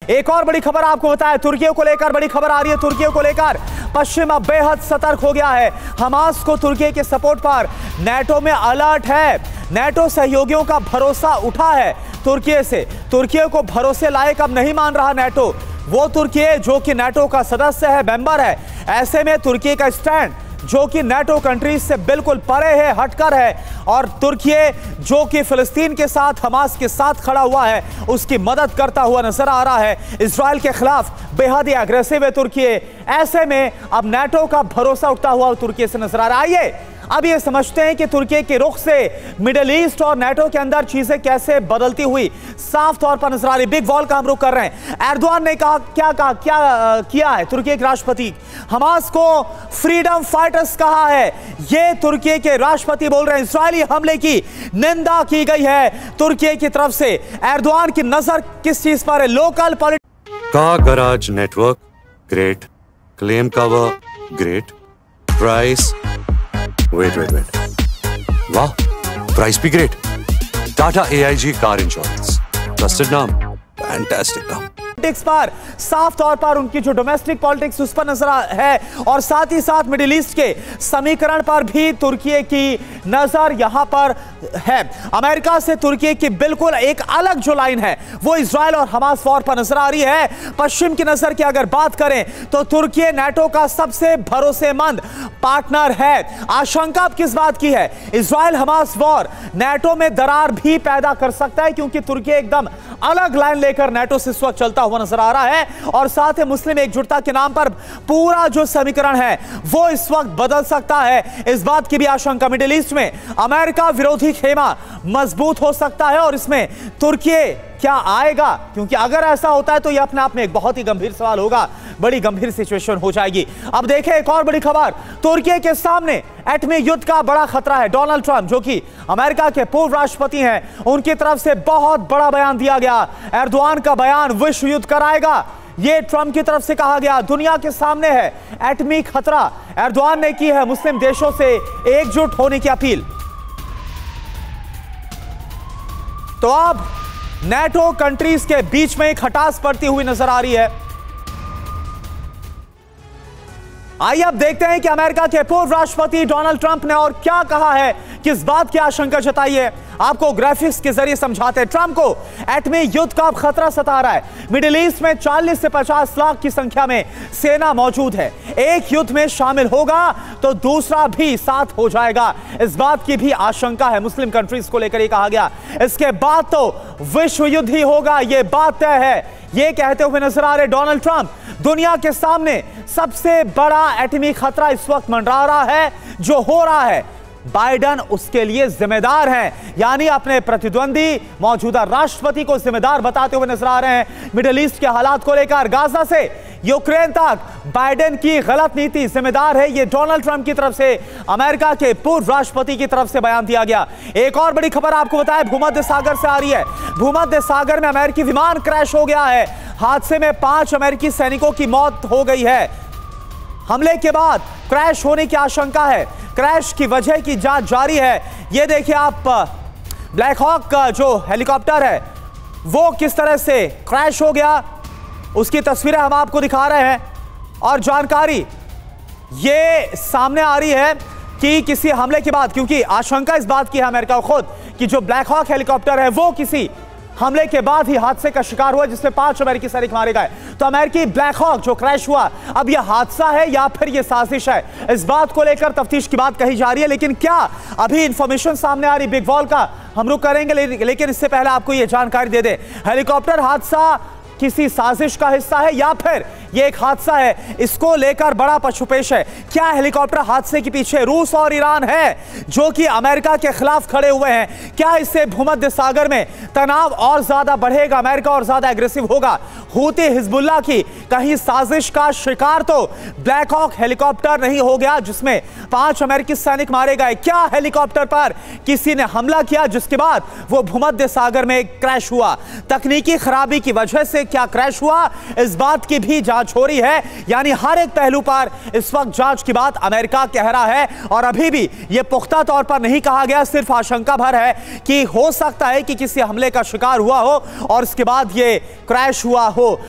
एक और बड़ी खबर आपको बताएं, तुर्की को लेकर बड़ी खबर आ रही है। तुर्की को लेकर पश्चिम अब बेहद सतर्क हो गया है। हमास को तुर्की के सपोर्ट पर नेटो में अलर्ट है। नेटो सहयोगियों का भरोसा उठा है तुर्की से। तुर्की को भरोसे लायक अब नहीं मान रहा नेटो। वो तुर्की जो कि नेटो का सदस्य है, मेंबर है। ऐसे में तुर्की का स्टैंड जो कि नेटो कंट्रीज से बिल्कुल परे है, हटकर है, और तुर्की जो कि फिलिस्तीन के साथ, हमास के साथ खड़ा हुआ है, उसकी मदद करता हुआ नजर आ रहा है। इजराइल के खिलाफ बेहद ही एग्रेसिव है तुर्की। ऐसे में अब नेटो का भरोसा उठता हुआ तुर्की से नजर आ रहा है। आइए अब ये समझते हैं कि तुर्की के रुख से मिडिल ईस्ट और नेटो के अंदर चीजें कैसे बदलती हुई साफ तौर पर नजर आ रही। बिग वॉल का हम रुख कर रहे हैं। एर्दोआन ने क्या किया है? तुर्की के राष्ट्रपति हमास को फ्रीडम फाइटर्स कहा है। ये तुर्की के राष्ट्रपति बोल रहे हैं। इजरायली हमले की निंदा की गई है तुर्की की तरफ से। एर्दोआन की नजर किस चीज पर है? लोकल पॉलिटिक्स का garage network great, claim cover great, price वेट वाह, प्राइस भी great. Tata AIG car insurance, trusted नाम, फैंटास्टिक नाम। पॉलिटिक्स पर साफ तौर पर उनकी जो डोमेस्टिक पॉलिटिक्स उस पर नजर है, और साथ ही साथ मिडिल ईस्ट के समीकरण पर भी तुर्की की नजर यहां पर है। अमेरिका से तुर्की की बिल्कुल एक अलग जो लाइन है वो इजराइल और हमास वॉर पर नजर आ रही है। पश्चिम की नजर की अगर बात करें तो तुर्की नेटो का सबसे भरोसेमंद पार्टनर है। आशंका अब किस बात की है? इजराइल हमास वॉर नेटो में दरार भी पैदा कर सकता है, क्योंकि तुर्की एकदम अलग लाइन लेकर नेटो से इस वक्त चलता हुआ नजर आ रहा है। और साथ ही मुस्लिम एकजुटता के नाम पर पूरा जो समीकरण है वो इस वक्त बदल सकता है। इस बात की भी आशंका मिडिल ईस्ट में अमेरिका विरोधी खेमा मजबूत हो सकता है, और इसमें तुर्की क्या आएगा? क्योंकि अगर ऐसा होता है तो यह अपने आप में एक बहुत ही गंभीर सवाल होगा, बड़ी गंभीर सिचुएशन हो जाएगी। अब देखें एक और बड़ी खबर, तुर्की के सामने एटमी युद्ध का बड़ा खतरा है। डोनाल्ड ट्रंप जो कि अमेरिका के पूर्व राष्ट्रपति हैं, उनकी तरफ से बहुत बड़ा बयान दिया गया। एर्दोआन का बयान विश्व युद्ध कराएगा, यह ट्रंप की तरफ से कहा गया। दुनिया के सामने है एटमी खतरा। एर्दोआन ने की है मुस्लिम देशों से एकजुट होने की अपील। तो अब नेटो कंट्रीज के बीच में एक खटास पड़ती हुई नजर आ रही है। आइए अब देखते हैं कि अमेरिका के पूर्व राष्ट्रपति डोनाल्ड ट्रंप ने और क्या कहा है, किस बात की आशंका जताई है। आपको ग्राफिक्स के जरिए समझाते हैं। ट्रंप को एटमी युद्ध का खतरा सता रहा है। मिडिल ईस्ट में 40 से 50 लाख की संख्या में सेना मौजूद है। एक युद्ध में शामिल होगा तो दूसरा भी साथ हो जाएगा, इस बात की भी आशंका है। मुस्लिम कंट्रीज को लेकर यह कहा गया। इसके बाद तो विश्व युद्ध ही होगा, यह बात तय है। यह कहते हुए नजर आ रहे डोनाल्ड ट्रंप दुनिया के सामने सबसे बड़ा एटमी खतरा इस वक्त मंडरा रहा है जो हो रहा है। बाइडेन उसके लिए जिम्मेदार हैं, यानी अपने प्रतिद्वंदी मौजूदा राष्ट्रपति को जिम्मेदार बताते हुए नजर आ रहे हैं। मिडिल ईस्ट के हालात को लेकर गाजा से यूक्रेन तक बाइडेन की गलत नीति जिम्मेदार है, यह डोनाल्ड ट्रंप की तरफ से अमेरिका के पूर्व राष्ट्रपति की तरफ से बयान दिया गया। एक और बड़ी खबर आपको बताएं, भूमध्य सागर से आ रही है। भूमध्य सागर में अमेरिकी विमान क्रैश हो गया है। हादसे में 5 अमेरिकी सैनिकों की मौत हो गई है। हमले के बाद क्रैश होने की आशंका है। क्रैश की वजह की जांच जारी है। यह देखिए आप, ब्लैक हॉक का जो हेलीकॉप्टर है वो किस तरह से क्रैश हो गया, उसकी तस्वीरें हम आपको दिखा रहे हैं। और जानकारी ये सामने आ रही है कि किसी हमले के बाद, क्योंकि आशंका इस बात की है अमेरिका खुद कि जो ब्लैक हॉक हेलीकॉप्टर है वो किसी हमले के बाद ही हादसे का शिकार हुआ जिसमें 5 अमेरिकी सैनिक मारे गए। तो अमेरिकी ब्लैक हॉक जो क्रैश हुआ, अब यह हादसा है या फिर यह साजिश है, इस बात को लेकर तफ्तीश की बात कही जा रही है। लेकिन क्या अभी इंफॉर्मेशन सामने आ रही बिग वॉल का हम रुख करेंगे, लेकिन इससे पहले आपको यह जानकारी दे दे, हेलीकॉप्टर हादसा किसी साजिश का हिस्सा है या फिर यह एक हादसा है, इसको लेकर बड़ा पशुपेश है। क्या हेलीकॉप्टर हादसे के पीछे रूस और ईरान है जो कि अमेरिका के खिलाफ खड़े हुए हैं? क्या इससे भूमध्य सागर में तनाव और ज्यादा बढ़ेगा, अमेरिका और ज्यादा एग्रेसिव होगा? हूती हिजबुल्लाह की कहीं साजिश का शिकार तो ब्लैक हॉक हेलीकॉप्टर नहीं हो गया जिसमें 5 अमेरिकी सैनिक मारे गए? क्या हेलीकॉप्टर पर किसी ने हमला किया जिसके बाद वो भूमध्य सागर में क्रैश हुआ? तकनीकी खराबी की वजह से क्या क्रैश हुआ, इस बात की भी जांच हो रही है। यानी हर एक पहलू पर इस वक्त जांच की बात अमेरिका कह रहा है, और अभी भी यह पुख्ता तौर पर नहीं कहा गया, सिर्फ आशंका भर है कि हो सकता है कि किसी हमले का शिकार हुआ हो और इसके बाद यह क्रैश हुआ हो।